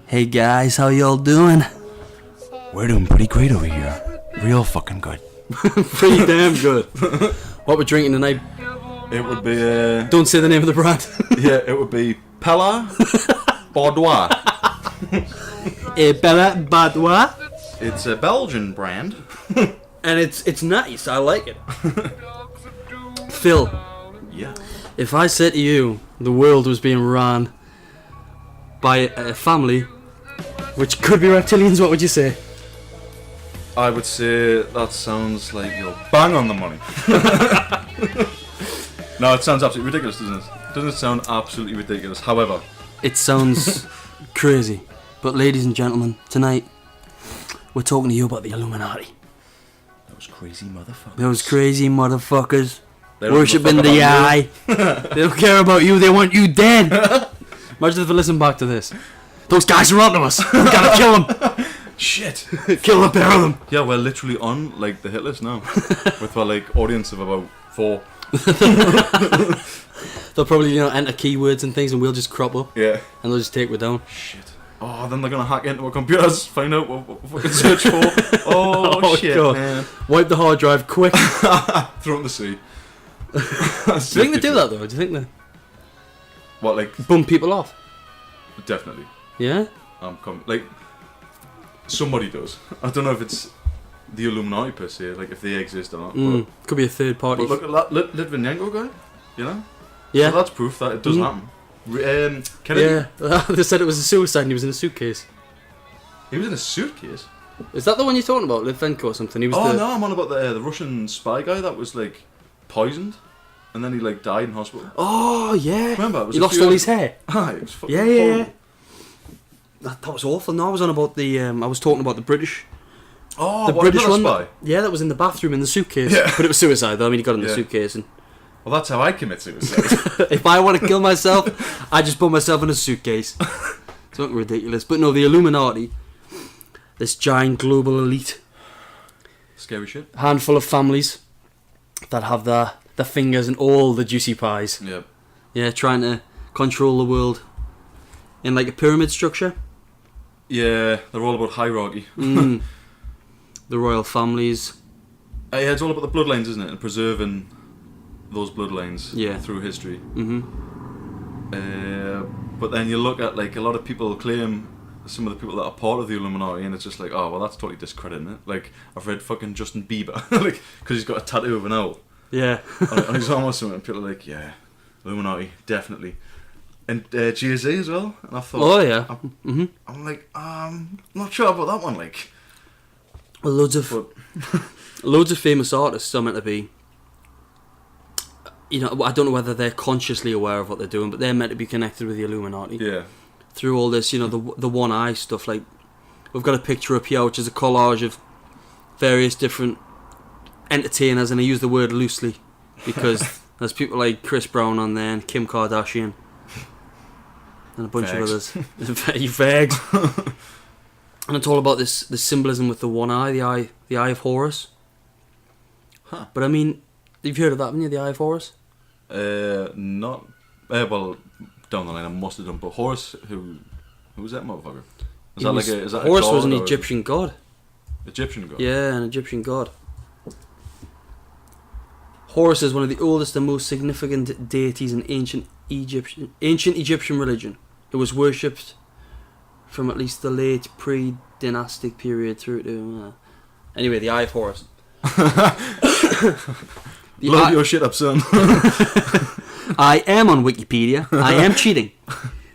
Hey guys, how y'all doing? We're doing pretty great over here. Real fucking good. Pretty damn good. What we're drinking tonight? It would be Don't say the name of the brand. yeah, it would be Pella Boudoir. Bella Badois. It's a Belgian brand. And it's nice, I like it. Phil, Yeah. if I said to you the world was being run by a family which could be reptilians, what would you say? I would say that sounds like you're bang on the money. No, it sounds absolutely ridiculous, doesn't it? Doesn't it sound absolutely ridiculous? However, It sounds crazy. But ladies and gentlemen, tonight we're talking to you about the Illuminati. those crazy motherfuckers. Those crazy motherfuckers They don't give a worshipping fuck the about eye. They don't care about you, they want you dead. Imagine if they listen back to this. Those guys are onto us. We gotta kill them. Shit. Kill the pair of them. Yeah, we're literally on like the hit list now, with our like audience of about 4. They'll probably enter keywords and things, and we'll just crop up, Yeah. and they'll just take it down. Shit. Oh, then they're gonna hack into our computers, find out what we can search for. Oh, shit, God. man. Wipe the hard drive quick. Throw it in the sea. Do you think they do that though? Do you think they What, like, bum people off? definitely. Yeah. Like, somebody does. I don't know if it's the Illuminati per se, like if they exist or not. Could be a third party. But look at that Litvinenko guy, you know? Yeah. So that's proof that it does happen. Kennedy, Yeah. They said it was a suicide and he was in a suitcase. he was in a suitcase. Is that the one you're talking about, Litvenko or something? He was Oh the... no, I'm on about the Russian spy guy that was like poisoned, and then he like died in hospital. Oh, yeah. Remember, it was he a lost few all years- his hair. Ah, it was fucking Yeah, yeah, horrible. yeah. That was awful. No, I was on about the... I was talking about the British... Oh, The what, British another one. spy? Yeah, that was in the bathroom in the suitcase. Yeah. But it was suicide though. I mean, he got in the Yeah. suitcase. And Well, that's how I commit suicide. if I want to kill myself, I just put myself in a suitcase. It's not ridiculous. But no, the Illuminati, this giant global elite, Scary shit. handful of families that have their fingers in all the juicy pies. Yeah. Yeah, trying to control the world in like a pyramid structure. Yeah, they're all about hierarchy. The royal families. Yeah, it's all about the bloodlines, isn't it? And preserving those bloodlines through history. But then you look at like a lot of people claim some of the people that are part of the Illuminati, and it's just like, oh well, that's totally discrediting it. Like I've read fucking Justin Bieber, like because he's got a tattoo of an owl Yeah. on his arm or something. And people are like, yeah, Illuminati, definitely. And GSA as well. And I thought, Oh yeah. I'm like, not sure about that one. Like, Well, loads of famous artists are meant to be. You know, I don't know whether they're consciously aware of what they're doing, but they're meant to be connected with the Illuminati. yeah, Through all this, you know, the one eye stuff. Like, we've got a picture up here, which is a collage of various different entertainers, and I use the word loosely because there's people like Chris Brown on there and Kim Kardashian and a bunch of others. You fags. And it's all about this symbolism with the one eye, the eye of Horus. Huh. But I mean, you've heard of that, haven't you? The eye of Horus. not. Well, down the line I must have done. But Horus, who was that motherfucker? Is that Horus a god was an or Egyptian god. Egyptian god? Yeah, an Egyptian god. Horus is one of the oldest and most significant deities in ancient Egyptian religion. It was worshipped from at least the late pre-dynastic period through to... Anyway, the Eye of Horus. Blow your shit up, son. I am on Wikipedia. I am cheating.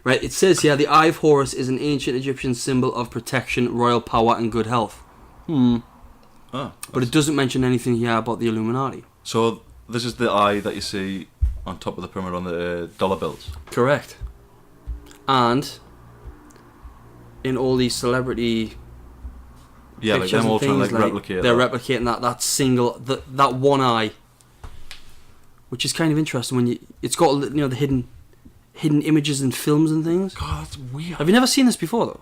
Right, it says here, the Eye of Horus is an ancient Egyptian symbol of protection, royal power and good health. But it doesn't mention anything here about the Illuminati. So this is the eye that you see on top of the pyramid on the dollar bills. Correct. And in all these celebrity Yeah, like pictures them all and trying to things, like replicate. they're that. replicating that single that one eye, which is kind of interesting when it's got the hidden images and films and things. God, that's weird. Have you never seen this before though?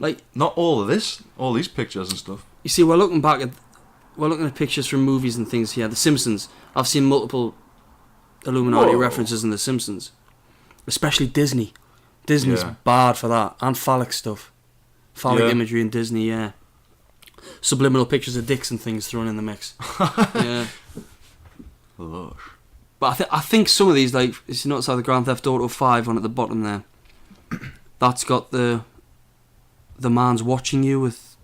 Like not all of this, all these pictures and stuff. You see, we're looking at pictures from movies and things here. The Simpsons. I've seen multiple Illuminati references in The Simpsons, especially Disney. Disney's Yeah. bad for that, and phallic stuff, phallic Yeah. imagery in Disney. Yeah, subliminal pictures of dicks and things thrown in the mix. Yeah. Lush. But I think some of these, like, you notice how the Grand Theft Auto 5 one at the bottom there, that's got the man's watching you with,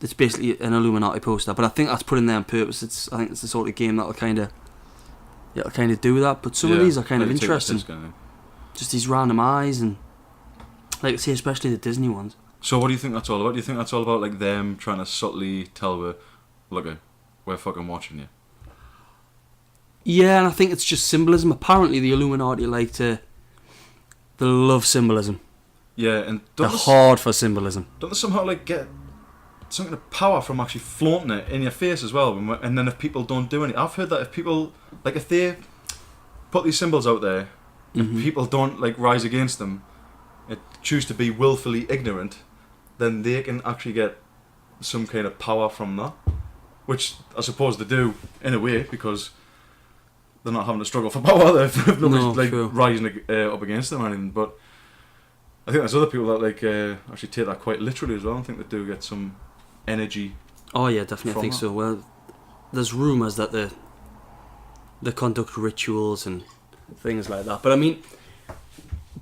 it's basically an Illuminati poster, but I think that's put in there on purpose. I think it's the sort of game that'll kind of do that. But some of these are kind of Like, take the interesting. piss kind of thing. Just these random eyes, and like I say, especially the Disney ones. So what do you think that's all about? Do you think that's all about like them trying to subtly tell we're fucking watching you? Yeah, and I think it's just symbolism. Apparently, the Illuminati they love symbolism. Yeah, and They're don't hard for symbolism. they somehow like get something of power from actually flaunting it in your face as well? And then if people don't do anything, I've heard that if people like if they put these symbols out there, Mhm. and people don't like rise against them, and choose to be willfully ignorant, then they can actually get some kind of power from that, which I suppose they do in a way because they're not having to struggle for power if nobody's true. rising up against them or anything. But I think there's other people that actually take that quite literally as well. I think they do get some energy. Oh yeah, definitely. I From think that. so. Well, there's rumours that they conduct rituals and things like that. But I mean,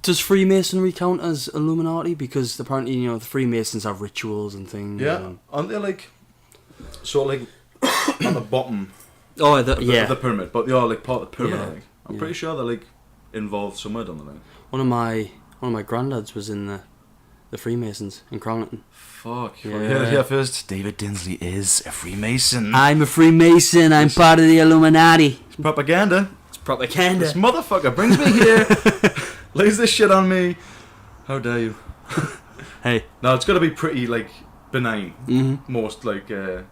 does Freemasonry count as Illuminati? Because apparently, the Freemasons have rituals and things. And aren't they like sort of like on the bottom oh, of yeah. the pyramid? But they are like part of the pyramid. Yeah. I think I'm Yeah. pretty sure they're like involved somewhere down the line. One of my granddads was in the Freemasons in Cronington. Fuck. Yeah. You heard it here first. David Dinsley is a Freemason. I'm a Freemason. I'm part of the Illuminati. It's propaganda. It's propaganda. This motherfucker brings me here, lays this shit on me. How dare you? Hey. No, it's got to be pretty like benign. Mm-hmm. Most like No.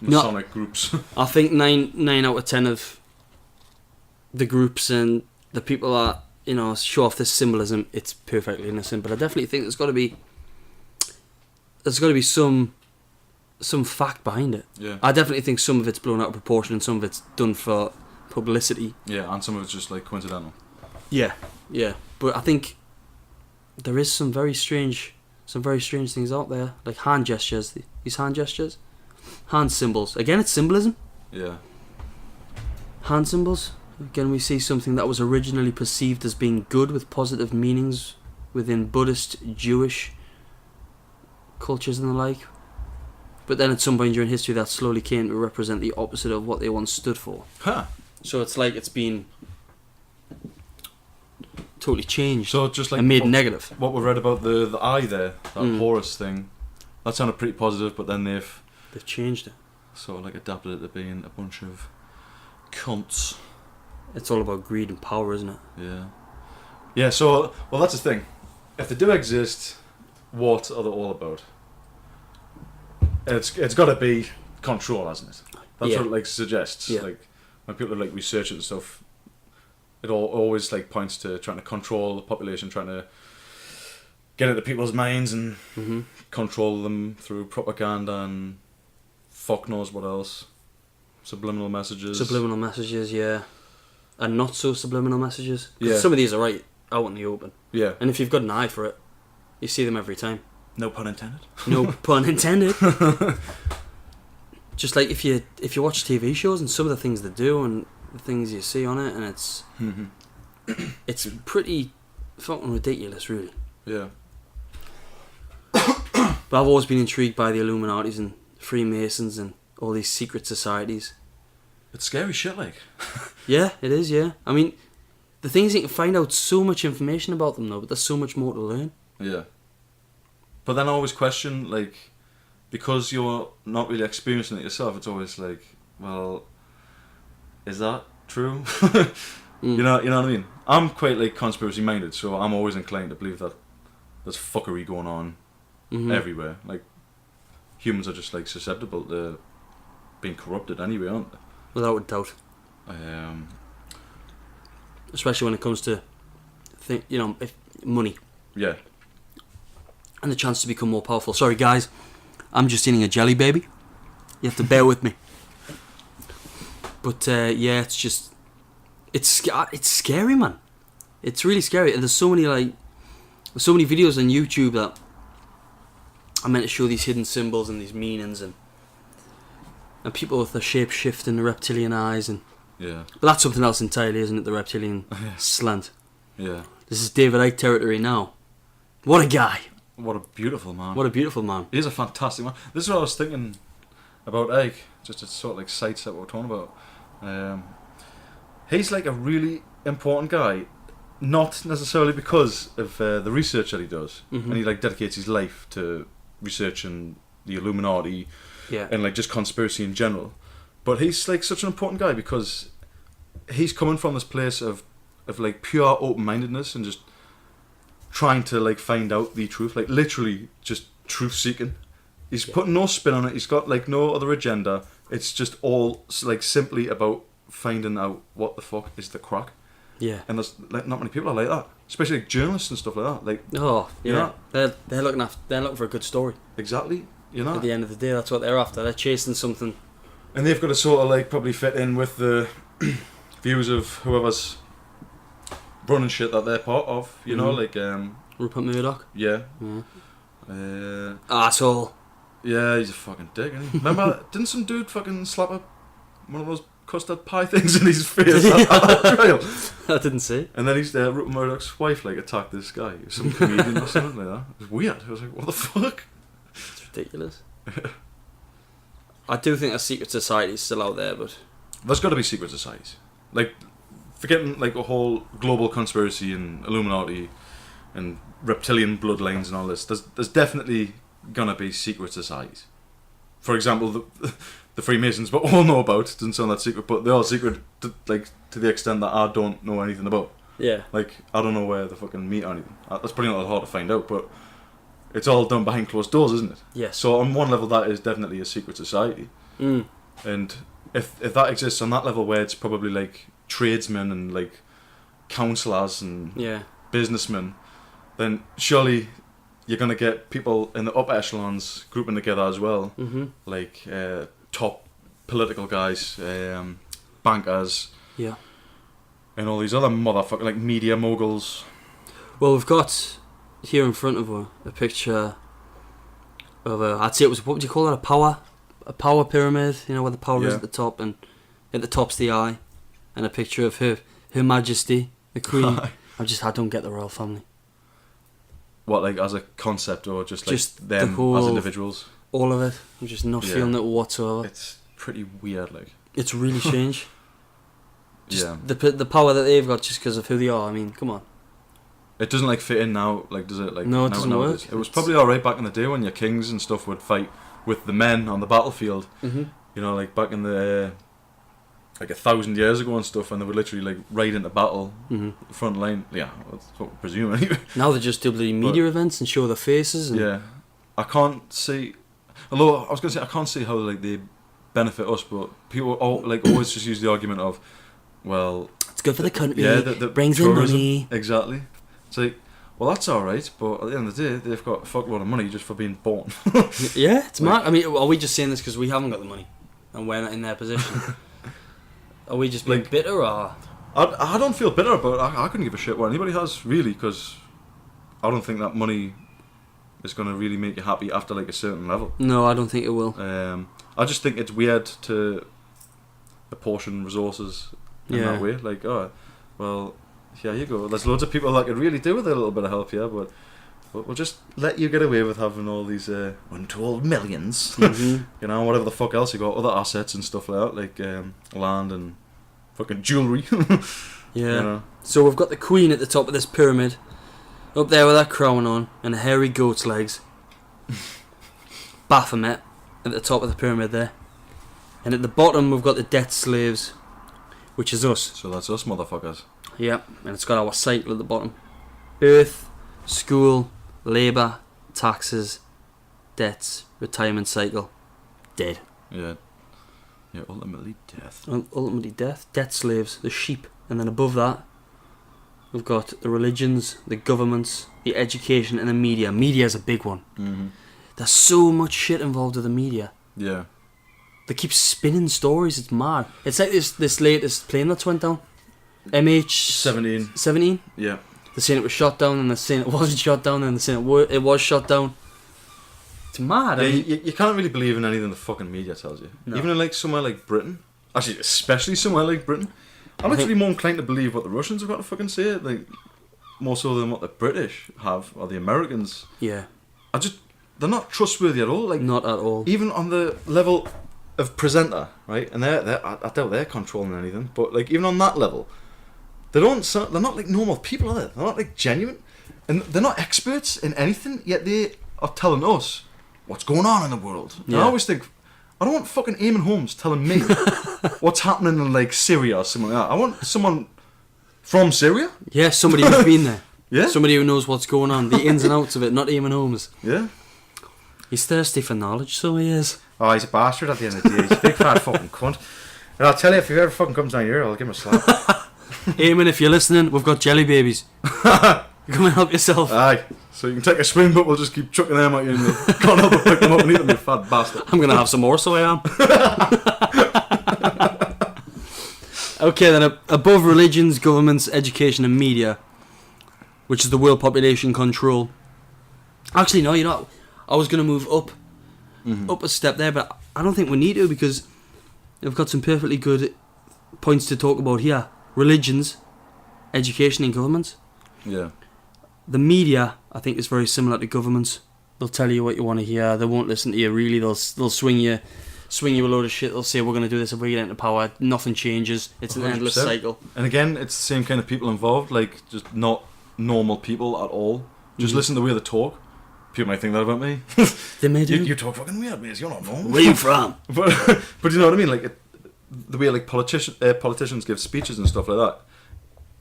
Masonic groups. I think 9 out of 10 of the groups and the people that show off this symbolism, it's perfectly innocent. But I definitely think there's got to be some fact behind it. Yeah. I definitely think some of it's blown out of proportion and some of it's done for publicity. Yeah, and some of it's just like coincidental. Yeah, yeah. But I think there is some very strange things out there, like hand gestures. These hand gestures, hand symbols. Again, it's symbolism. Yeah. Hand symbols. Again, we see something that was originally perceived as being good with positive meanings within Buddhist, Jewish cultures and the like. But then at some point during history that slowly came to represent the opposite of what they once stood for. Huh. So it's like it's been totally changed So just like and made negative. what we read about the eye there, that Mm. Horus thing, that sounded pretty positive, but then they've They've changed it. sort of like adapted it to being a bunch of cunts. It's all about greed and power, isn't it? Yeah. Yeah, so, well, that's the thing. If they do exist, what are they all about? It's got to be control, hasn't it? That's Yeah. what it like suggests. Yeah. Like when people are like research it and stuff, it always like points to trying to control the population, trying to get into people's minds and Mm-hmm. control them through propaganda and fuck knows what else. Subliminal messages. Subliminal messages, yeah. And not so subliminal messages. 'Cause Yeah. some of these are right out in the open. Yeah. And if you've got an eye for it, you see them every time. No pun intended. No pun intended. Just like if you watch TV shows and some of the things they do and the things you see on it, and it's pretty fucking ridiculous, really. Yeah. But I've always been intrigued by the Illuminatis and Freemasons and all these secret societies. It's scary shit, like. Yeah, it is, yeah. I mean, the thing is you can find out so much information about them though, but there's so much more to learn. Yeah. But then I always question, like, because you're not really experiencing it yourself, it's always like, well, is that true? You know what I mean? I'm quite like conspiracy minded, so I'm always inclined to believe that there's fuckery going on Mhm. everywhere. Like, humans are just like susceptible to being corrupted anyway, aren't they? Without a doubt. Especially when it comes to, money Yeah. and the chance to become more powerful. Sorry guys, I'm just eating a jelly baby. You have to bear with me. But yeah, it's scary, man. It's really scary, and there's so many like There's so many videos on YouTube that are meant to show these hidden symbols and these meanings, and people with the shape shift and the reptilian eyes, and Yeah. but that's something else entirely, isn't it? The reptilian slant. Yeah. This is David Icke territory now. What a guy! What a beautiful man. What a beautiful man. He's a fantastic man. This is what I was thinking about Ike, just to sort of like sidestep what we're talking about. He's like a really important guy, not necessarily because of the research that he does, Mhm. and he like dedicates his life to researching the Illuminati Yeah. and like just conspiracy in general. But he's like such an important guy because he's coming from this place of like pure open-mindedness and just trying to like find out the truth, like literally just truth seeking. He's putting no spin on it. He's got like no other agenda. It's just all like simply about finding out what the fuck is the crack. Yeah. And there's like not many people are like that, especially like journalists and stuff like that. Like, Oh, you yeah. know? They're looking for a good story. Exactly, you know. At the end of the day, that's what they're after. They're chasing something. And they've got to sort of like probably fit in with the views of whoever's running shit that they're part of. You know, like Rupert Murdoch. yeah. Yeah. Asshole. Yeah, he's a fucking dick, isn't he? Remember, didn't some dude fucking slap one of those custard pie things in his face at that trial? I didn't see. And then he's Rupert Murdoch's wife like attacked this guy, some comedian or something like that. It was weird. I was like, what the fuck? It's ridiculous. I do think a secret society is still out there, but There's got to be secret societies. Like, forgetting like a whole global conspiracy and Illuminati and reptilian bloodlines and all this. There's definitely gonna be secret societies. For example, the Freemasons, but all know about. Doesn't sound that secret, but they're all secret to the extent that I don't know anything about. yeah. Like, I don't know where the fucking meet or anything. That's pretty not hard to find out, but it's all done behind closed doors, isn't it? Yes. So on one level, that is definitely a secret society. Mm. And if that exists on that level, where it's probably like tradesmen and like councillors and Yeah. businessmen, then surely you're gonna get people in the upper echelons grouping together as well, Mhm. like top political guys, bankers, Yeah. and all these other motherfucking like media moguls. Well, we've got here in front of a picture of I'd say it was, what would you call it? A power pyramid. You know, where the power is Yeah. at the top, and at the top's the eye, and a picture of Her Majesty, the Queen. I don't get the royal family. What, like as a concept, or just like Just them the whole- as individuals? All of it. I'm just not Yeah. feeling it whatsoever. It's pretty weird, like. It's really strange. Just Yeah. the power that they've got just because of who they are. I mean, come on. It doesn't like fit in now, like does it? Like No, it now doesn't nowadays? work. It was It's- probably alright back in the day when your kings and stuff would fight with the men on the battlefield. Mm-hmm. You know, like back in the like 1,000 years ago and stuff, and they would literally like ride into battle, Mm-hmm. front line. Yeah, that's what we presume anyway. Now they just do bloody media events and show their faces. And Yeah, I can't see. Although I was gonna say I can't see how like they benefit us, but people always just use the argument of, well, it's good for the country. yeah, the brings in tourism. money. Exactly. It's like, well, that's all right, but at the end of the day, they've got a fuckload of money just for being born. Yeah, it's Like- mad. I mean, are we just saying this because we haven't got the money and we're not in their position? Are we just being Like- bitter, or I don't feel bitter about it. I couldn't give a shit what anybody has, really, because I don't think that money is going to really make you happy after like a certain level. no? I don't think it will. I just think it's weird to apportion resources in Yeah. that way. Like, oh, well, here you go. There's loads of people that could really do with a little bit of help here, but we'll just let you get away with having all these untold millions. Mhm. You know, whatever the fuck else you got, other assets and stuff like that, like land and fucking jewellery. Yeah. You know? So we've got the Queen at the top of this pyramid, up there with her crown on and a hairy goat's legs. Baphomet at the top of the pyramid there, and at the bottom we've got the debt slaves, which is us. So that's us motherfuckers. Yep, and it's got our cycle at the bottom: earth, school, labour, taxes, debts, retirement cycle, dead. Yeah. Yeah, ultimately death. Ultimately death. Debt slaves, the sheep, and then above that we've got the religions, the governments, the education, and the media. Media is a big one. Mm-hmm. There's so much shit involved with the media. Yeah. They keep spinning stories. It's mad. It's like this latest plane that's went down. MH17. 17. Yeah. They're saying it was shot down, and they're saying it wasn't shot down, and they're saying it was shot down. It's mad. Yeah, I mean, you can't really believe in anything the fucking media tells you. No. Even in like somewhere like Britain, actually, especially somewhere like Britain, I'm actually more inclined to believe what the Russians have got to fucking say, like more so than what the British have or the Americans. yeah, They're not trustworthy at all. Like not at all. even on the level of presenter, right? And I doubt they're controlling anything. But like even on that level, they're not like normal people, are they? They're not like genuine, and they're not experts in anything. Yet they are telling us what's going on in the world. And I Yeah. always think, I don't want fucking Eamon Holmes telling me what's happening in like Syria or something like that. I want someone from Syria. Yeah, somebody who's been there. Yeah. Somebody who knows what's going on, the ins and outs of it, not Eamon Holmes. Yeah. He's thirsty for knowledge, so he is. Oh, he's a bastard at the end of the day. He's a big fat fucking cunt. And I'll tell you, if he ever fucking comes down here, I'll give him a slap. Eamon, if you're listening, we've got jelly babies. Come and help yourself. Aye. So you can take a swing, but we'll just keep chucking them at you and you can't help but pick them up and eat them, you fat bastard. I'm going to have some more, so I am. Okay, then above religions, governments, education and media, which is the world population control. Actually, no, you're not. I was going to move up a step there, but I don't think we need to, because we've got some perfectly good points to talk about here. Religions, education and governments. Yeah. The media, I think, is very similar to governments. They'll tell you what you want to hear. They won't listen to you, really. They'll swing you a load of shit. They'll say, we're going to do this if we get into power. Nothing changes. It's an endless 100%. cycle. And again, it's the same kind of people involved, like just not normal people at all. Just listen to the way they talk. People might think that about me. They may do. You talk fucking weird, mate. You're not normal. Where you from? But you know what I mean? Like the way like politicians give speeches and stuff like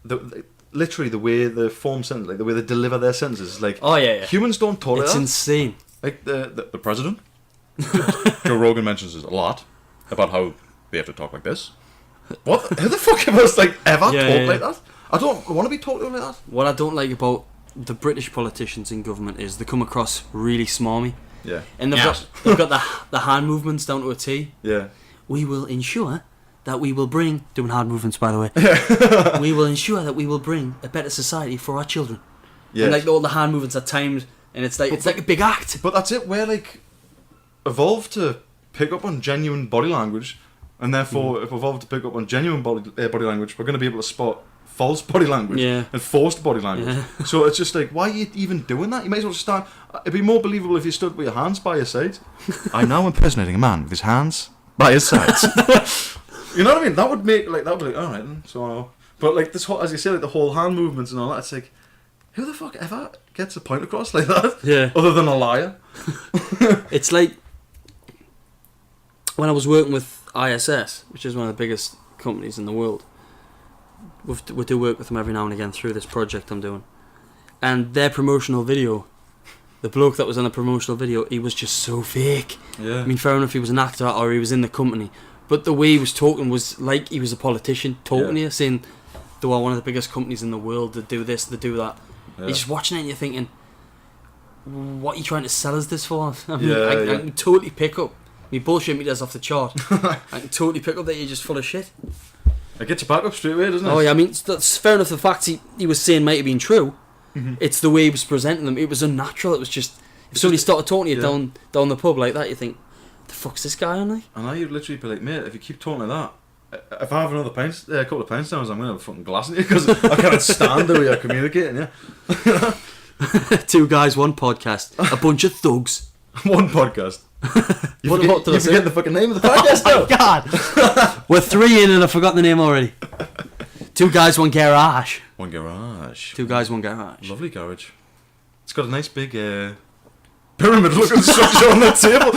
that. Literally the way they form sentences, like the way they deliver their sentences, like Oh, yeah. humans don't talk like It's that. insane. Like the president. Joe Rogan mentions this a lot about how they have to talk like this. What? Who the fuck have us like ever talked like that? I don't want to be talked like that. What I don't like about the British politicians in government is they come across really smarmy. Yeah. And they've got the hand movements down to a T. Yeah. We will ensure that we will bring... Doing hand movements, by the way. We will ensure that we will bring a better society for our children. Yeah. And like all the hand movements are timed, and it's like a big act. But that's it. We're like evolved to pick up on genuine body language, and therefore, if we're evolved to pick up on genuine body language, we're going to be able to spot false body language and forced body language. Yeah. So it's just like, why are you even doing that? You might as well stand. It'd be more believable if you stood with your hands by your side. I'm now impersonating a man with his hands by his sides. You know what I mean? That would be like, all right then. So, but like this whole, as you say, like the whole hand movements and all that. It's like, who the fuck ever gets a point across like that? Yeah. Other than a liar. It's like when I was working with ISS, which is one of the biggest companies in the world. We do work with them every now and again through this project I'm doing. And their promotional video, the bloke that was on the promotional video, he was just so fake. Yeah. I mean, fair enough, he was an actor or he was in the company, but the way he was talking was like he was a politician talking to you, saying they are one of the biggest companies in the world, they do this, they do that. Yeah. You're just watching it and you're thinking, what are you trying to sell us this for? I mean, Yeah, I can totally pick up. Me bullshit meters off the chart. I can totally pick up that you're just full of shit. It gets you back up straight away, doesn't it? Oh yeah, I mean, that's fair enough. The facts he was saying might have been true. Mm-hmm. It's the way he was presenting them. It was unnatural. It was just, if somebody started talking to you down the pub like that, you think, the fuck's this guy on like? And I would literally be like, mate, if you keep talking like that, if I have a couple of pints down, I'm going to have a fucking glass in you, because I can't stand the way you're communicating, yeah. Two guys, one podcast, a bunch of thugs. One podcast. You What did I say? forget the fucking name of the podcast now. Oh my god! We're 3 in and I've forgotten the name already. Two guys, one garage. One garage. Two guys, one garage. Lovely garage. It's got a nice big pyramid looking structure on the table.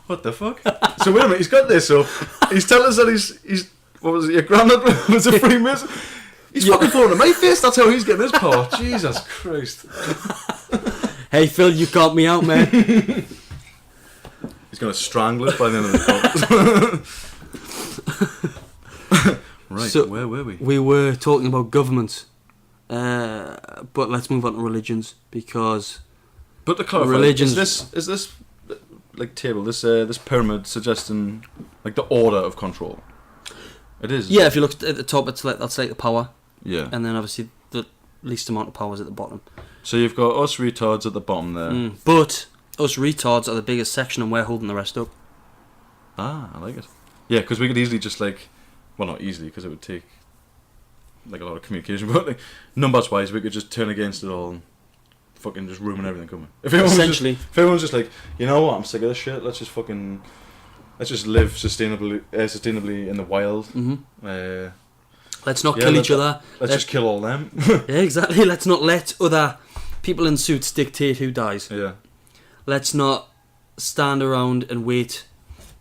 What the fuck? So wait a minute, he's got this up. He's telling us that he's what was it, your granddad was a Freemason? He's fucking falling on my face, that's how he's getting his power. Jesus Christ. Hey Phil, you got me out, man. He's going to strangle us by the end of the podcast. Right, So, where were we? We were talking about governments. But let's move on to religions, because But to clarify, religions- is this like table, this pyramid suggesting like the order of control? It is. yeah, if you look at the top, it's like that's like the power. Yeah. and then obviously the least amount of power is at the bottom. So you've got us retards at the bottom there. But us retards are the biggest section, and we're holding the rest up. Ah, I like it. Yeah, because we could easily just like, well, not easily, because it would take like a lot of communication, but like, numbers wise, we could just turn against it all and fucking just ruin everything coming. If everyone's just like, you know what, I'm sick of this shit. Let's just live sustainably in the wild. Let's not kill each other. Let's just kill all them. Yeah, exactly. Let's not let other people in suits dictate who dies. Yeah. Let's not stand around and wait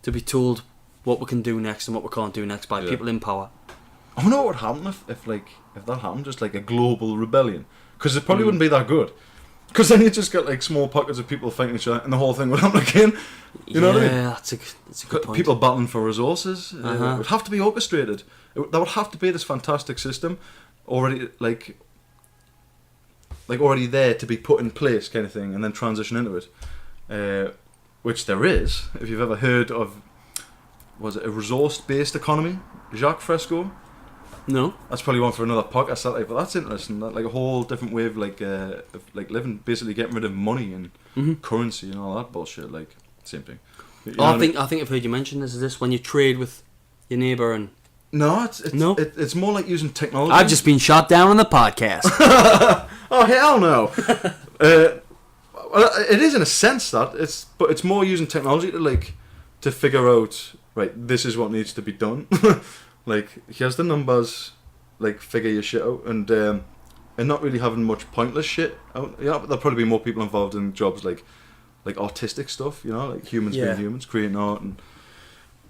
to be told what we can do next and what we can't do next by people in power. I wonder what would happen if that happened, just like a global rebellion. Because it probably wouldn't be that good. Because then you just got like small pockets of people fighting each other, and the whole thing would happen again. You know what I mean? Yeah, that's a good point. People battling for resources. It would have to be orchestrated. That would have to be this fantastic system, already already there to be put in place, kind of thing, and then transition into it. Which there is. If you've ever heard of, was it a resource-based economy? Jacques Fresco. No. That's probably one for another podcast. But that's interesting. That, like a whole different way of living, basically getting rid of money and currency and all that bullshit. Like same thing. I think I've heard you mention this. Is this when you trade with your neighbour and? No, it's more like using technology. I've just been shot down on the podcast. Oh hell no! Well, it is in a sense but it's more using technology to figure out, right, this is what needs to be done. Like, here's the numbers, like, figure your shit out, and not really having much pointless shit out. Yeah, but there'll probably be more people involved in jobs like artistic stuff, you know, like humans being humans, creating art, and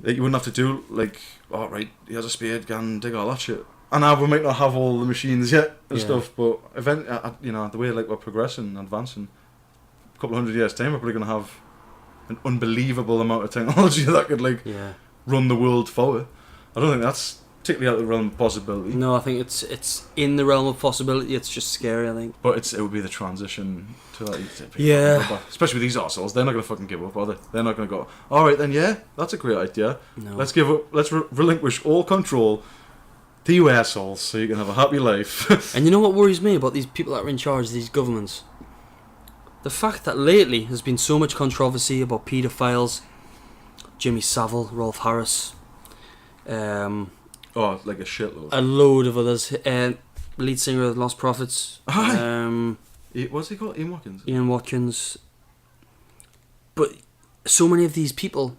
you wouldn't have to do, like, oh, right, here's a spade, go and dig all that shit. And now we might not have all the machines yet and stuff, but eventually, you know, the way, like, we're progressing, advancing, a couple of 100 years' time, we're probably going to have an unbelievable amount of technology that could, like, run the world forward. I don't think that's particularly out of the realm of possibility. No, I think it's in the realm of possibility. It's just scary, I think. But it would be the transition to that. Yeah. Especially with these arseholes, they're not going to fucking give up, are they? They're not going to go, all right then, yeah, that's a great idea. No. Let's give up. Let's relinquish all control to you assholes, so you can have a happy life. And you know what worries me about these people that are in charge of these governments? The fact that lately there's been so much controversy about paedophiles, Jimmy Savile, Rolf Harris. Like a shitload. A load of others. Lead singer of the Lost Prophets. What's he called? Ian Watkins? Ian Watkins. But so many of these people,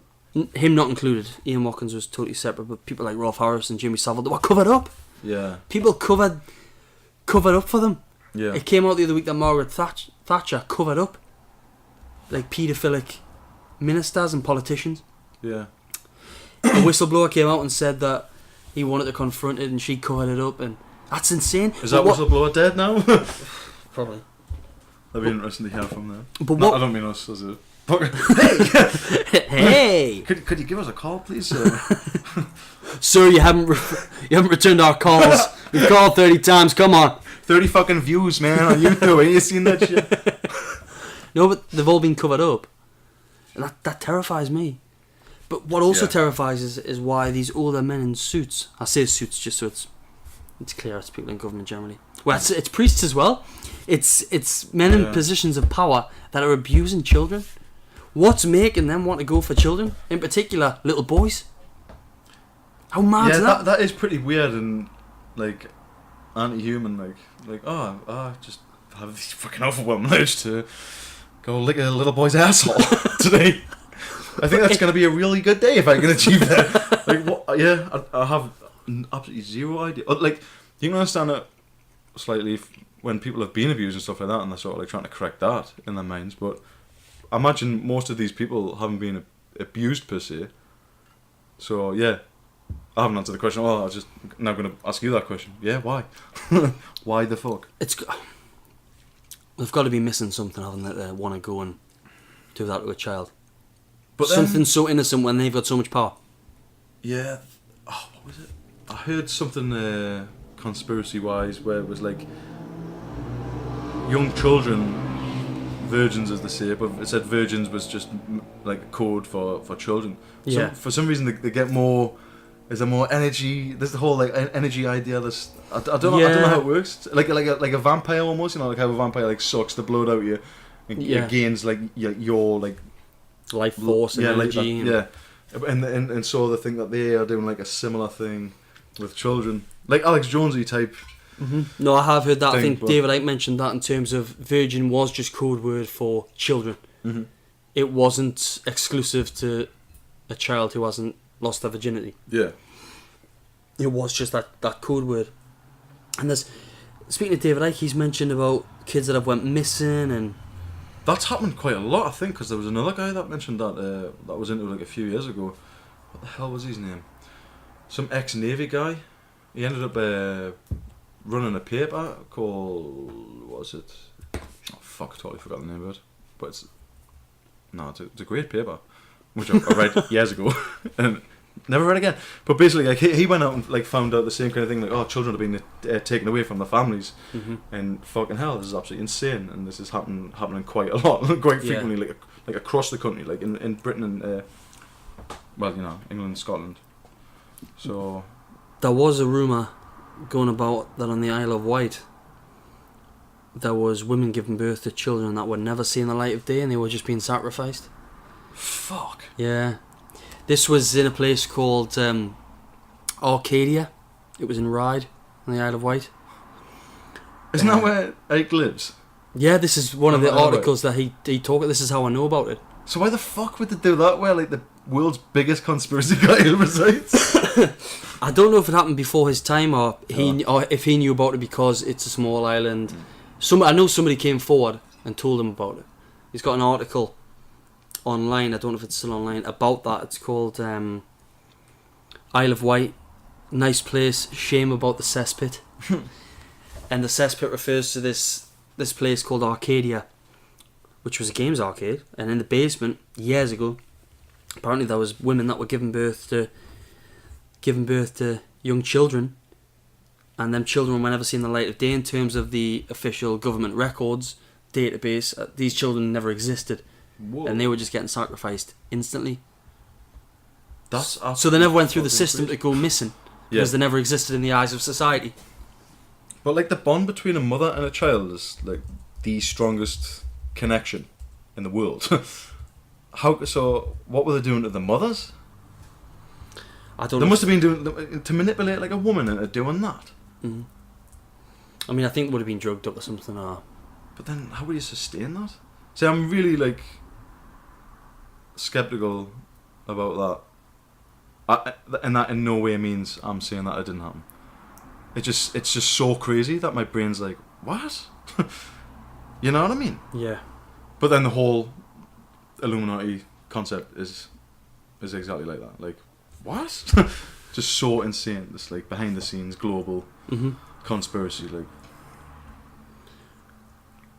him not included, Ian Watkins was totally separate, but people like Rolf Harris and Jimmy Savile, they were covered up. Yeah. People covered up for them. Yeah. It came out the other week that Margaret Thatcher covered up like paedophilic ministers and politicians. Yeah. A whistleblower came out and said that he wanted to confront it, and she covered it up, and that's insane. Is that whistleblower dead now? Probably. That'd be interesting to hear from them. But what? I don't mean us as a. Hey, hey! Could you give us a call, please, Sir, you haven't returned our calls. We've called 30 times. Come on. 30 fucking views, man, on YouTube. Ain't you seen that shit? No, but they've all been covered up, and that terrifies me. But what also terrifies is why these older men in suits, I say suits just so it's clear, it's people in government generally. Well, it's priests as well. It's men in positions of power that are abusing children. What's making them want to go for children? In particular, little boys. How mad is that? That is pretty weird and, like, anti-human. Like, just have this fucking overwhelming urge to go lick a little boy's asshole today. I think that's going to be a really good day if I can achieve that. Like, what? Yeah, I have absolutely zero idea. Like, you can understand it slightly when people have been abused and stuff like that, and they're sort of like trying to correct that in their minds. But I imagine most of these people haven't been abused per se. So yeah, I haven't answered the question. Oh, I was just now going to ask you that question. Yeah, why? Why the fuck? They've got to be missing something, haven't they? They want to go and do that to a child. But something so innocent when they've got so much power. Yeah. Oh, what was it? I heard something conspiracy-wise where it was like young children, virgins as they say, but it said virgins was just like a code for children. Yeah. For some reason they get more Is there more energy? There's the whole like energy idea. I don't know. I don't know how it works. Like a vampire almost. You know, like how a vampire like sucks the blood out of you and gains like your like life force and energy. And so they think that they are doing like a similar thing with children, like Alex Jonesy type. Mm-hmm. No, I have heard that. I think David Icke mentioned that in terms of virgin was just code word for children. Mm-hmm. It wasn't exclusive to a child who hasn't lost their virginity. Yeah. It was just that code word. And there's, speaking of David Icke, he's mentioned about kids that have went missing, and that's happened quite a lot, I think, because there was another guy that mentioned that that was into like a few years ago. What the hell was his name? Some ex-Navy guy. He ended up running a paper called, what was it? Oh fuck, I totally forgot the name of it. But it's a great paper, which I read years ago and never read again. But basically, like he went out and like found out the same kind of thing, like, oh, children are being taken away from their families, and fucking hell, this is absolutely insane, and this is happening quite a lot, quite frequently, like across the country, like in Britain and well, you know, England, Scotland. So there was a rumour going about that on the Isle of Wight there was women giving birth to children that were never seeing the light of day, and they were just being sacrificed. Fuck. Yeah. This was in a place called Arcadia. It was in Ryde on the Isle of Wight. Isn't that where Ike lives? Yeah, this is one of the articles that he talked. This is how I know about it. So why the fuck would they do that where like the world's biggest conspiracy guy resides? I don't know if it happened before his time or if he knew about it because it's a small island. I know somebody came forward and told him about it. He's got an article online, I don't know if it's still online, about that. It's called Isle of Wight, nice place, shame about the cesspit. And the cesspit refers to this place called Arcadia, which was a games arcade, and in the basement years ago apparently there was women that were giving birth to young children, and them children were never seen the light of day in terms of the official government records database. These children never existed. Whoa. And they were just getting sacrificed instantly. So they never went through the system to go missing because they never existed in the eyes of society. But like the bond between a mother and a child is like the strongest connection in the world. So what were they doing to the mothers? I don't know. They must have been doing to manipulate like a woman into doing that. Mm-hmm. I mean, I think it would have been drugged up or something. But then how would you sustain that? See, I'm really like skeptical about that. And that in no way means I'm saying that it didn't happen. It's just so crazy that my brain's like, what? You know what I mean? Yeah. But then the whole Illuminati concept is exactly like that. Like, what? Just so insane. This like behind the scenes global conspiracy. Like,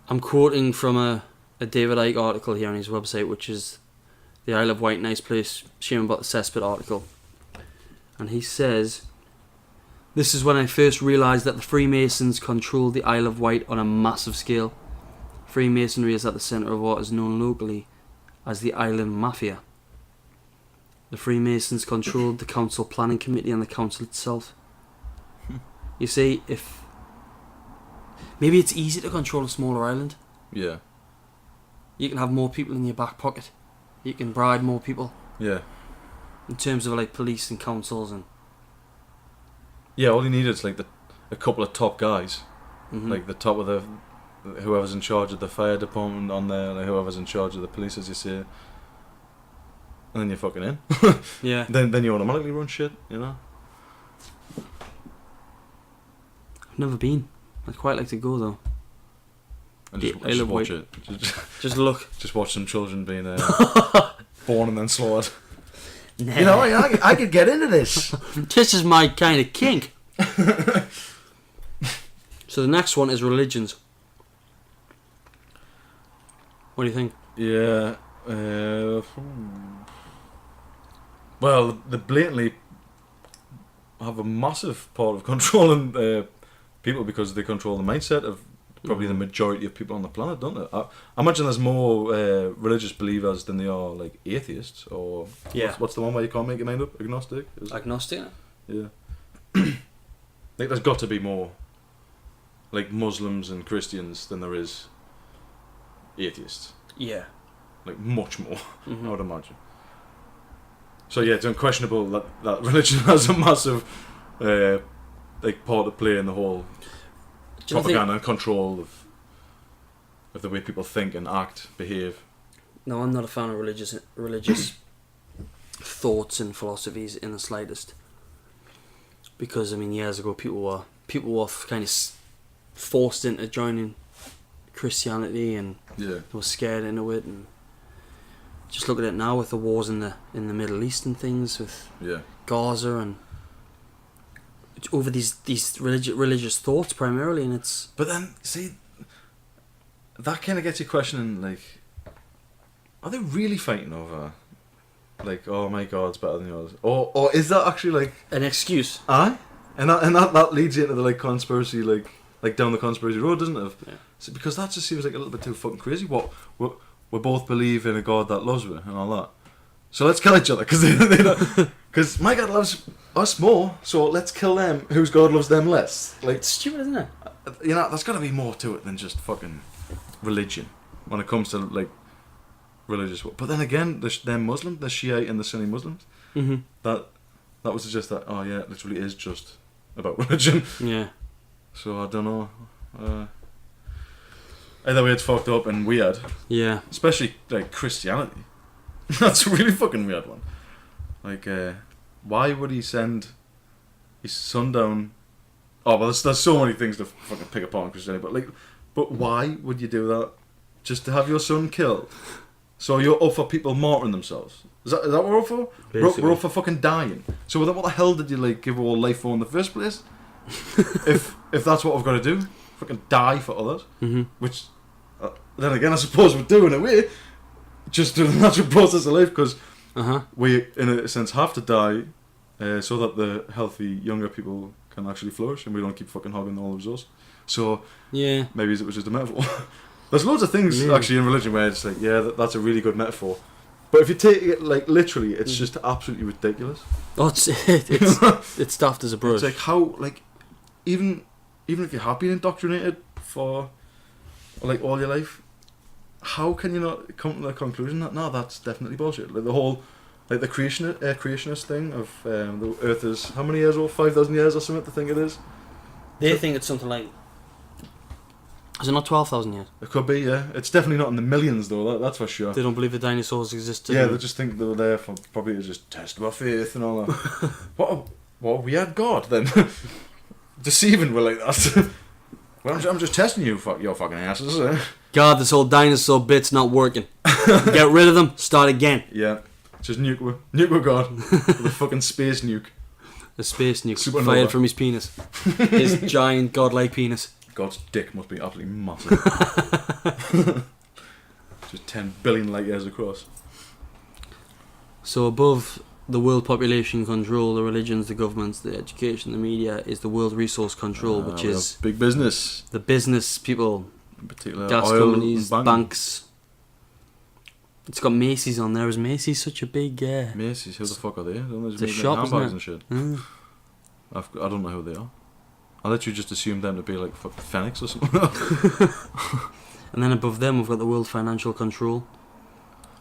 I'm quoting from a David Icke article here on his website, which is the Isle of Wight, nice place, shame about the cesspit article. And he says, this is when I first realised that the Freemasons controlled the Isle of Wight on a massive scale. Freemasonry is at the centre of what is known locally as the Island Mafia. The Freemasons controlled the council planning committee and the council itself. You see, maybe it's easy to control a smaller island. yeah. You can have more people in your back pocket. You can bribe more people. Yeah. In terms of like police and councils and... Yeah, all you need is like a couple of top guys. Mm-hmm. Like the top of whoever's in charge of the fire department on there, like whoever's in charge of the police, as you say. And then you're fucking in. Yeah. Then you automatically run shit, you know? I've never been. I'd quite like to go though. And just watch it. Just look. Just watch some children being born and then slaughtered. Nah. You know, I could get into this. This is my kind of kink. So the next one is religions. What do you think? Yeah. Well, they blatantly have a massive part of controlling people because they control the mindset of probably the majority of people on the planet, don't they? I imagine there's more religious believers than there are like atheists or what's the one where you can't make your mind up? Agnostic? Agnostic? Yeah. Like, there's got to be more, like, Muslims and Christians than there is atheists. Yeah. Like, much more, Mm-hmm. I would imagine. So yeah, it's unquestionable that religion has a massive, like, part to play in the whole propaganda and control of the way people think and act, behave. No, I'm not a fan of religious thoughts and philosophies in the slightest. Because, I mean, years ago, people were kind of forced into joining Christianity, and Yeah. they were scared into it. And just look at it now with the wars in the Middle East and things, with Yeah. Gaza, and it's over these religious thoughts primarily, and it's. But then, see, that kind of gets you questioning, like, are they really fighting over, like, oh my God's better than yours, or is that actually like An excuse. aye, and that leads you into the, like, conspiracy, like down the conspiracy road, doesn't it? Yeah. So, because that just seems like a little bit too fucking crazy. What we both believe in a God that loves me and all that, so let's kill each other because my God loves us more, so let's kill them whose God loves them less. Like, It's stupid, isn't it? you know, there's got to be more to it than just fucking religion when it comes to, like, religious. But then again, they're Muslim, the Shiite and the Sunni Muslims. Mm-hmm. That would suggest that, oh yeah, it literally is just about religion. Yeah. So I don't know. Either way, it's fucked up and weird. Yeah. Especially, like, Christianity. That's a really fucking weird one. Like, why would he send his son down? Oh well, there's so many things to fucking pick apart in Christianity, but why would you do that? Just to have your son killed? So you're up for people martyring themselves? Is that what we're up for? We're up for fucking dying. So what the hell did you, like, give all life for in the first place? if that's what we've got to do, fucking die for others. Mm-hmm. Which, then again, I suppose we're doing it. Just through the natural process of life, because we, in a sense, have to die so that the healthy younger people can actually flourish, and we don't keep fucking hogging all the resource. So yeah, maybe it was just a metaphor. There's loads of things actually in religion where it's like, yeah, that's a really good metaphor. But if you take it, like, literally, it's just absolutely ridiculous. Oh, it's daft as a brush. It's like, how, like, even if you have been indoctrinated for, like, all your life, how can you not come to the conclusion that, no, that's definitely bullshit? Like, the whole, like, the creationist thing of the Earth is how many years old? 5,000 years or something, I think it is. They think it's something like, is it not 12,000 years? It could be, yeah. It's definitely not in the millions, though, that's for sure. They don't believe the dinosaurs existed. Yeah, they just think they were there for probably to just test our faith and all that. What a weird God, then. Deceiving, we're like that. Well, I'm just testing you, your fucking asses. God, this whole dinosaur bit's not working. Get rid of them, start again. Yeah, just nuke God with a fucking space nuke. A space nuke Supernova. fired from his penis. His giant godlike penis. God's dick must be absolutely massive. Just 10 billion light years across. So above the world population control, the religions, the governments, the education, the media, is the world resource control, which is big business. The business people, In particular, gas oil companies, and banks. It's got Macy's on there. Is Macy's such a big... Macy's, who the fuck are they? It's a shop, isn't it? And shit. I don't know who they are. I literally just assumed them to be like fucking Phoenix or something. And then above them we've got the world financial control,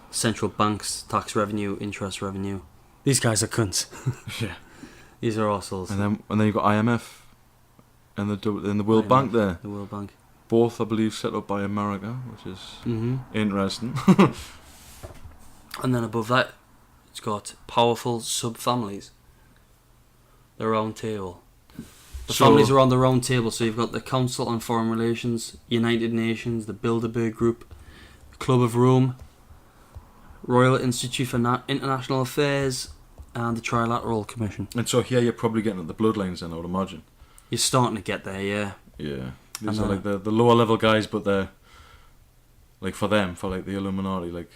central banks, tax revenue, interest revenue. These guys are cunts. Yeah. These are arseholes. And then you've got IMF and the World IMF, Bank there. The World Bank. Both, I believe, set up by America, which is interesting. And then above that, it's got powerful sub-families. The Round Table. The families are on the Round Table, so you've got the Council on Foreign Relations, United Nations, the Bilderberg Group, the Club of Rome, Royal Institute for International Affairs, and the Trilateral Commission. And so here you're probably getting at the bloodlines then, I would imagine. You're starting to get there, yeah. Yeah. These are like the lower level guys, but they're, like, for them, for like the Illuminati, like,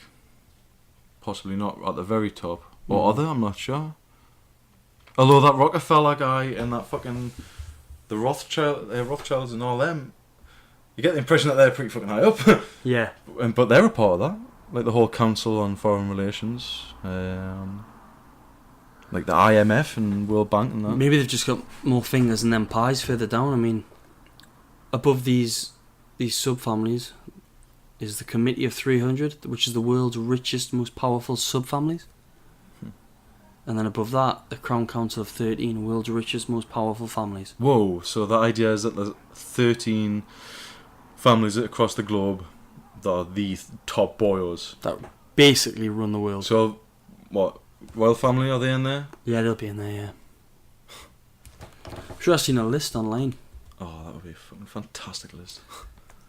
possibly not at the very top. Or are they? I'm not sure. Although that Rockefeller guy and that fucking... The Rothschilds and all them, you get the impression that they're pretty fucking high up. Yeah. But they're a part of that. Like the whole Council on Foreign Relations. Then like the IMF and World Bank and that. Maybe they've just got more fingers in them pies further down. I mean, above these subfamilies is the Committee of 300, which is the world's richest, most powerful subfamilies. And then above that, the Crown Council of 13, world's richest, most powerful families. Whoa, so the idea is that there's 13 families across the globe that are the top boyos. That basically run the world. So, what, royal family, are they in there? Yeah, they'll be in there, yeah. I'm sure I've seen a list online. Oh, that would be a fucking fantastic list.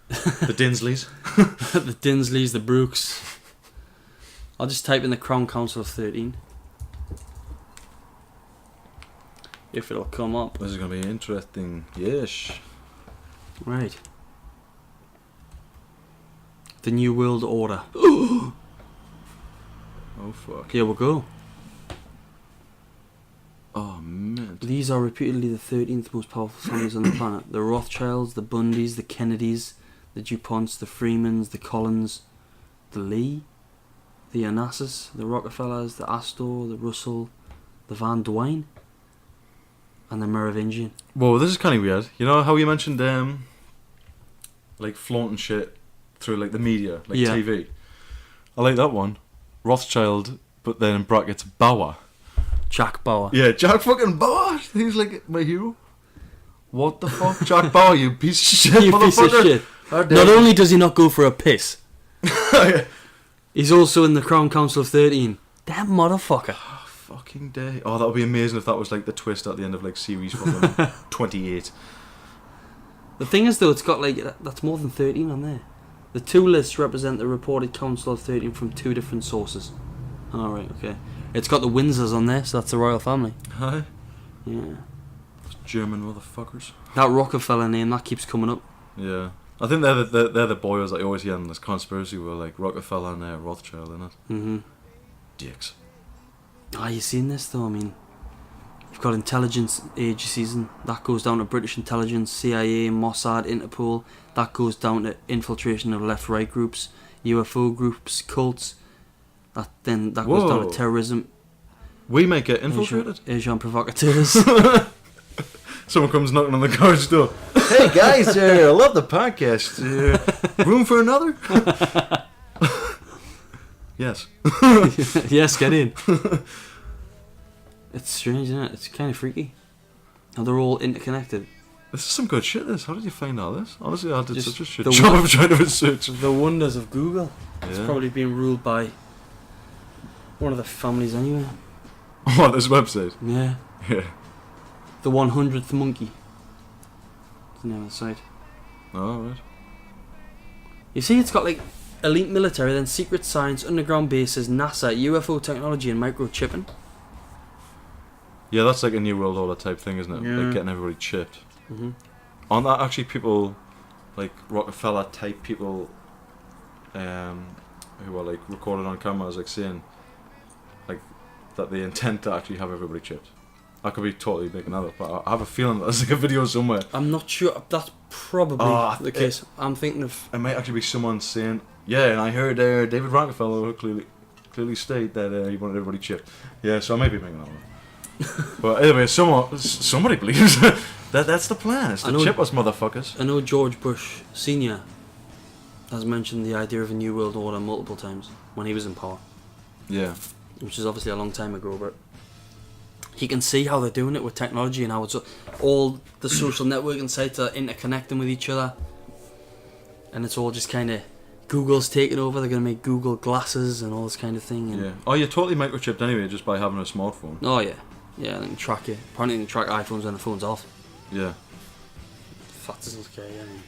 The Dinsleys. The Dinsleys, the Brooks. I'll just type in the Crown Council of 13. If it'll come up. This is going to be interesting. Yes. Right. The New World Order. Oh, fuck. Here we go. Oh, man. These are reputedly the 13th most powerful families on the planet. The Rothschilds, the Bundys, the Kennedys, the DuPonts, the Freemans, the Collins, the Lee, the Onassis, the Rockefellers, the Astor, the Russell, the Van Dwyne, and the Merovingian. Whoa, this is kind of weird. You know how you mentioned like flaunting shit through like the media, like Yeah. TV? I like that one. Rothschild, but then in brackets, Bauer. Jack Bauer. Yeah, Jack fucking Bauer. He's like my hero. What the fuck? Jack Bauer, you piece of shit, You piece of motherfucker. shit. How dare Not you. only does he not go for a piss, he's also in the Crown Council of 13. Damn motherfucker. Fucking day. Oh, that would be amazing if that was like the twist at the end of like series fucking 28. The thing is though, it's got like, that's more than 13 on there. The two lists represent the reported Council of 13 from two different sources. Alright, okay. It's got the Windsors on there, so that's the royal family. Hi. Yeah. German motherfuckers. That Rockefeller name, that keeps coming up. Yeah. I think they're the boyos that you always hear in this conspiracy were like Rockefeller and Rothschild in it. Mm-hmm. Dicks. Ah, you seen this though? I mean, you've got intelligence agencies, and that goes down to British intelligence, CIA, Mossad, Interpol. That goes down to infiltration of left-right groups, UFO groups, cults. That goes down Whoa. to terrorism. We might get infiltrated. Asian provocateurs. Someone comes knocking on the garage door. Hey guys, I love the podcast. Room for another? Yes. Yes, get in. It's strange, isn't it? It's kind of freaky. How they're all interconnected. This is some good shit, this. How did you find all this? Honestly, I did Just such a shit the job one- of trying to research. The wonders of Google. It's Yeah. probably being ruled by one of the families anyway. What, this website? Yeah. Yeah. The 100th Monkey. It's the name of the site. Oh, right. You see, it's got like elite military, then secret science, underground bases, NASA, UFO technology, and microchipping. Yeah, that's like a New World Order type thing, isn't it? Yeah. Like getting everybody chipped. Mm-hmm. Aren't that actually people, like Rockefeller type people, who are like recorded on cameras, like saying, like, that they intend to actually have everybody chipped? I could be totally making that up, but I have a feeling that there's like a video somewhere. I'm not sure. That's probably Oh, the case. I'm thinking of. It might actually be someone saying, yeah, and I heard David Rockefeller clearly state that he wanted everybody chipped. Yeah, so I might be making that one. But anyway, somebody believes that's the plan. It's I to know- chip us, motherfuckers. I know George Bush Senior has mentioned the idea of a new world order multiple times when he was in power, Yeah. which is obviously a long time ago, but he can see how they're doing it with technology and how it's all the social networking sites are interconnecting with each other, and it's all just kind of Google's taking over. They're going to make Google glasses and all this kind of thing. And Yeah. Oh, you're totally microchipped anyway just by having a smartphone. Oh yeah, yeah. They can track you. Apparently, they can track iPhones when the phone's off. Yeah. That doesn't scare you. Anyway.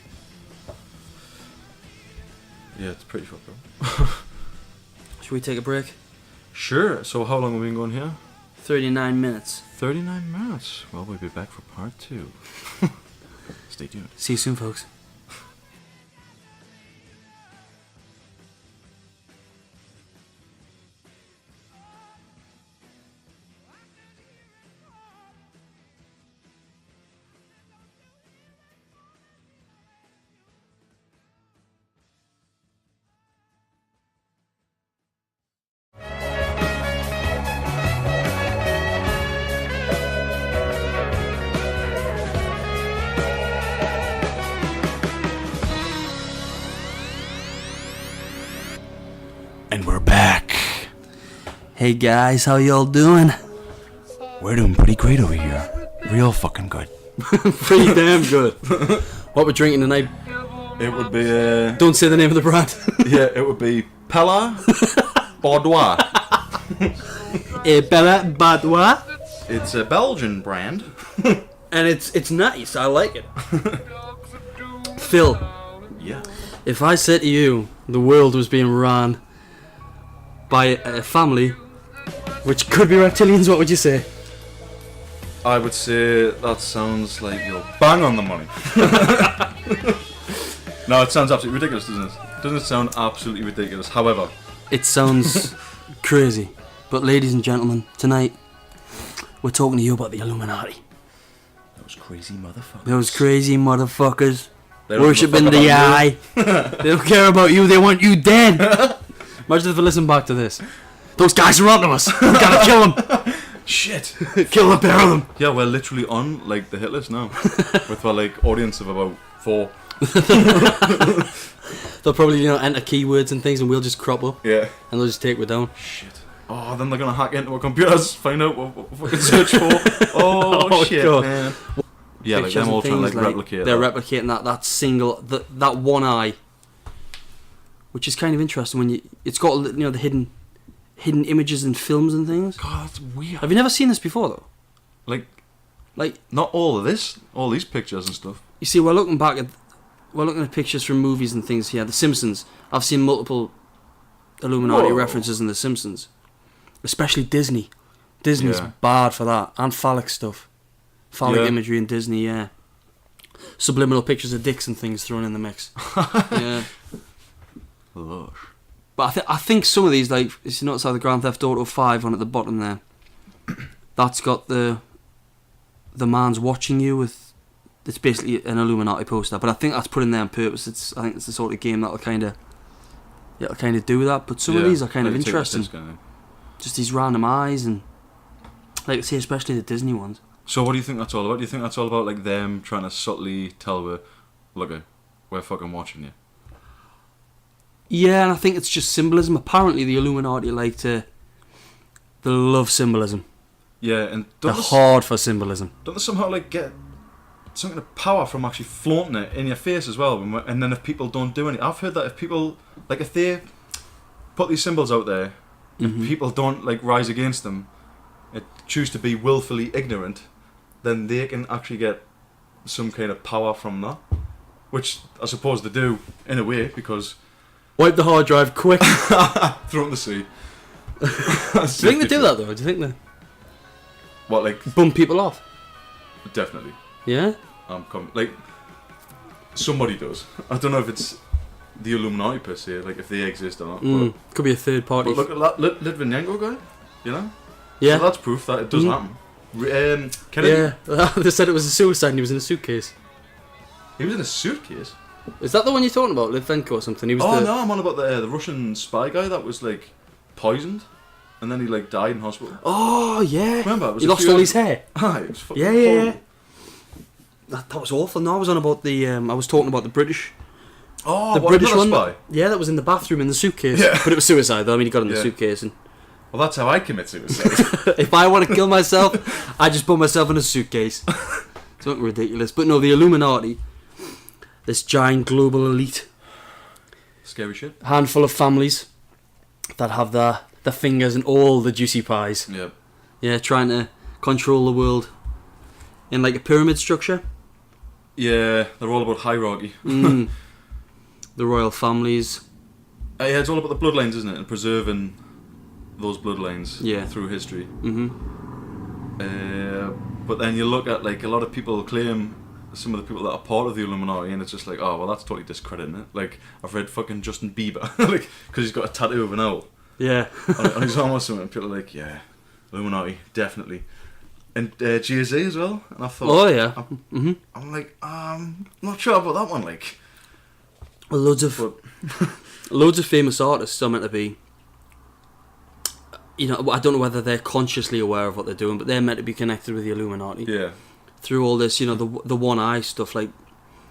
Yeah, it's pretty fucked up. Should we take a break? Sure. So how long have we been going here? 39 minutes. 39 minutes. Well, we'll be back for part 2. Stay tuned. See you soon, folks. And we're back. Hey guys, how y'all doing? We're doing pretty great over here. Real fucking good. Pretty damn good. What we're drinking tonight? It would be Don't say the name of the brand. yeah, it would be Pella Boudoir. Bella Badois. It's a Belgian brand. And it's nice, I like it. Phil, Yeah. if I said to you the world was being run by a family which could be reptilians, what would you say? I would say that sounds like you're bang on the money. No, it sounds absolutely ridiculous, doesn't it? Doesn't it sound absolutely ridiculous? However, It sounds crazy. But ladies and gentlemen, tonight we're talking to you about the Illuminati. those crazy motherfuckers. Those crazy motherfuckers They don't give a worshipping fuck the about eye. They don't care about you, they want you dead. Imagine if they listen back to this. Those guys are onto us. We gotta kill them. Shit. Kill the pair of them. Yeah, we're literally on like the hit list now, with our like audience of about 4. They'll probably enter keywords and things, and we'll just crop up, Yeah. and they'll just take it down. Shit. Oh, then they're gonna hack into our computers, find out what we can search for. Oh, Oh, shit, God. man. Yeah, like Pictures them all and trying to things, like replicate. They're that. replicating that single that one eye, which is kind of interesting when it's got the hidden images in films and things. God, that's weird. Have you never seen this before though? Like Like not all of this, all these pictures and stuff. you see, we're looking at pictures from movies and things here. The Simpsons. I've seen multiple Illuminati Whoa. references in The Simpsons, especially Disney. Disney's Yeah. bad for that, and phallic stuff, phallic Yeah. imagery in Disney. Yeah, subliminal pictures of dicks and things thrown in the mix. Yeah. Lush. But I think some of these, like, you notice how the Grand Theft Auto 5 on at the bottom there, that's got the man's watching you with, it's basically an Illuminati poster, but I think that's put in there on purpose. I think it's the sort of game that'll kind of do that. But some of these are kind of interesting. Just these random eyes, and like I say, especially the Disney ones. So what do you think that's all about? Do you think that's all about like them trying to subtly tell we're fucking watching you? Yeah, and I think it's just symbolism. Apparently, the Illuminati they love symbolism. Yeah, and They're hard for symbolism. don't they somehow like get some kind of power from actually flaunting it in your face as well? And then if people don't do anything, I've heard that if people if they put these symbols out there, Mm-hmm. if people don't like rise against them, choose to be willfully ignorant, then they can actually get some kind of power from that, which I suppose they do in a way because Wipe the hard drive quick. throw it in the sea. Do you think they do that though? Do you think they What, like bump people off? definitely? Yeah. Like somebody does. I don't know if it's the Illuminati per se, like if they exist or not. Could be a third party. But look at that Litvinenko guy, you know. Yeah. So that's proof that it does happen. Kennedy, Yeah. They said it was a suicide and he was in a suitcase. he was in a suitcase. Is that the one you're talking about, Litvenko or something? He was Oh no, I'm on about the Russian spy guy that was like poisoned, and then he like died in hospital. Oh yeah. Remember, it was he a lost few all years- his hair. Aye, it was fucking Yeah, yeah, yeah. horrible. That was awful. No, I was on about the. I was talking about the British. Oh, The what, British another one. spy? Yeah, that was in the bathroom in the suitcase. Yeah. But it was suicide though. I mean, he got in the Yeah. suitcase, and Well, that's how I commit suicide. if I want to kill myself, I just put myself in a suitcase. It's not ridiculous, but no, the Illuminati, this giant global elite, Scary shit. handful of families that have their fingers in all the juicy pies. Yeah. Yeah, trying to control the world in like a pyramid structure. Yeah, they're all about hierarchy. The royal families. Yeah, it's all about the bloodlines, isn't it? And preserving those bloodlines through history. But then you look at like a lot of people claim some of the people that are part of the Illuminati, and it's just like, oh well, that's totally discrediting it. Like I've read fucking Justin Bieber, like because he's got a tattoo of an owl Yeah. on his arm or something. And people are like, yeah, Illuminati, definitely. And Jay-Z as well. And I thought, Oh yeah. I'm like, not sure about that one. Like, Well, loads of famous artists are meant to be. You know, I don't know whether they're consciously aware of what they're doing, but they're meant to be connected with the Illuminati. yeah, Through all this, the one eye stuff. Like,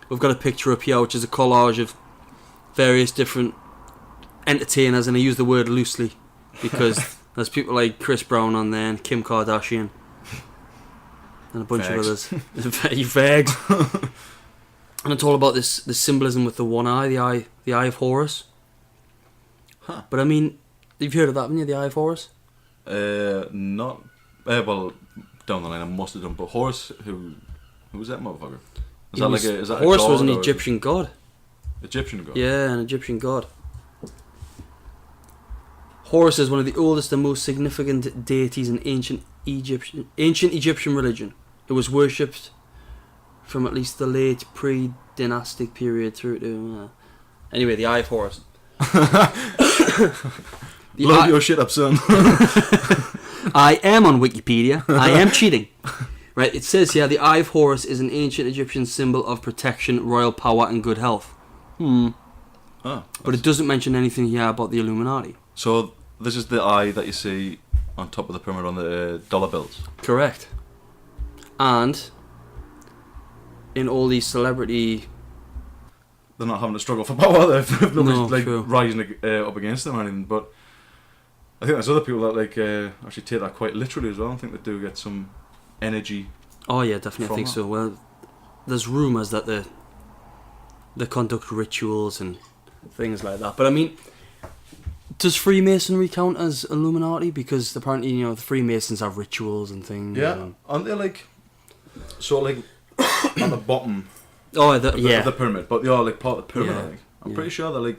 we've got a picture up here, which is a collage of various different entertainers, and I use the word loosely because there's people like Chris Brown on there and Kim Kardashian and a bunch of others. Very vague. And it's all about this symbolism with the one eye, the eye of Horus. Huh. But I mean, you've heard of that, haven't you? The eye of Horus? Not. Well, down the line I must have done. But Horus, who was that motherfucker? Horus was an Egyptian god. Egyptian god. Yeah, an Egyptian god. Horus is one of the oldest and most significant deities in ancient Egyptian religion. It was worshipped from at least the late pre-dynastic period through to... Anyway, the Eye of Horus. Load your shit up, son. I am on Wikipedia. I am cheating. Right, it says here, the Eye of Horus is an ancient Egyptian symbol of protection, royal power and good health. But it doesn't mention anything here about the Illuminati. So this is the eye that you see on top of the pyramid on the dollar bills. Correct. And in all these celebrity... They're not having to struggle for power. If nobody's true. rising up against them or anything. But I think there's other people that actually take that quite literally as well. I think they do get some energy. Oh yeah, definitely. I think so. Well, there's rumours that they conduct rituals and things like that. But I mean, does Freemasonry count as Illuminati? Because apparently, the Freemasons have rituals and things. Yeah, aren't they on the bottom? Oh, of the pyramid, but they are part of the pyramid. Yeah. I think I'm pretty sure they're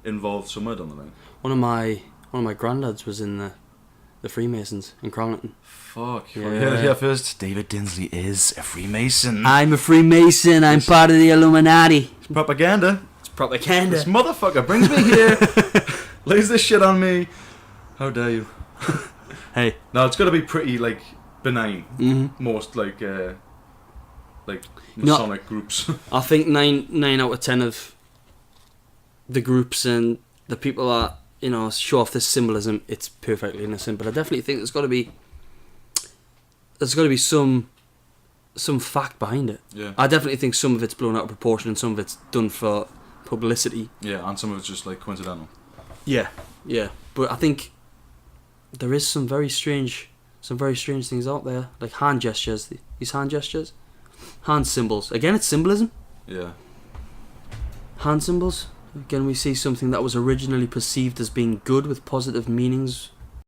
involved somewhere down the line. One of my granddads was in the Freemasons in Cronington. Fuck. Yeah. You heard it here first. David Dinsley is a Freemason. I'm a Freemason. I'm part of the Illuminati. It's propaganda. It's propaganda. This motherfucker brings me here, lays this shit on me. How dare you? Hey. No, it's got to be pretty benign. Mm-hmm. Most Masonic groups. I think 9 out of 10 of the groups and the people that show off this symbolism, it's perfectly innocent. But I definitely think there's got to be some fact behind it. Yeah. I definitely think some of it's blown out of proportion and some of it's done for publicity. Yeah, and some of it's just coincidental. Yeah, yeah. But I think there is some very strange things out there, like hand gestures. These hand gestures, hand symbols. Again, it's symbolism. Yeah. Hand symbols. Again, we see something that was originally perceived as being good with positive meanings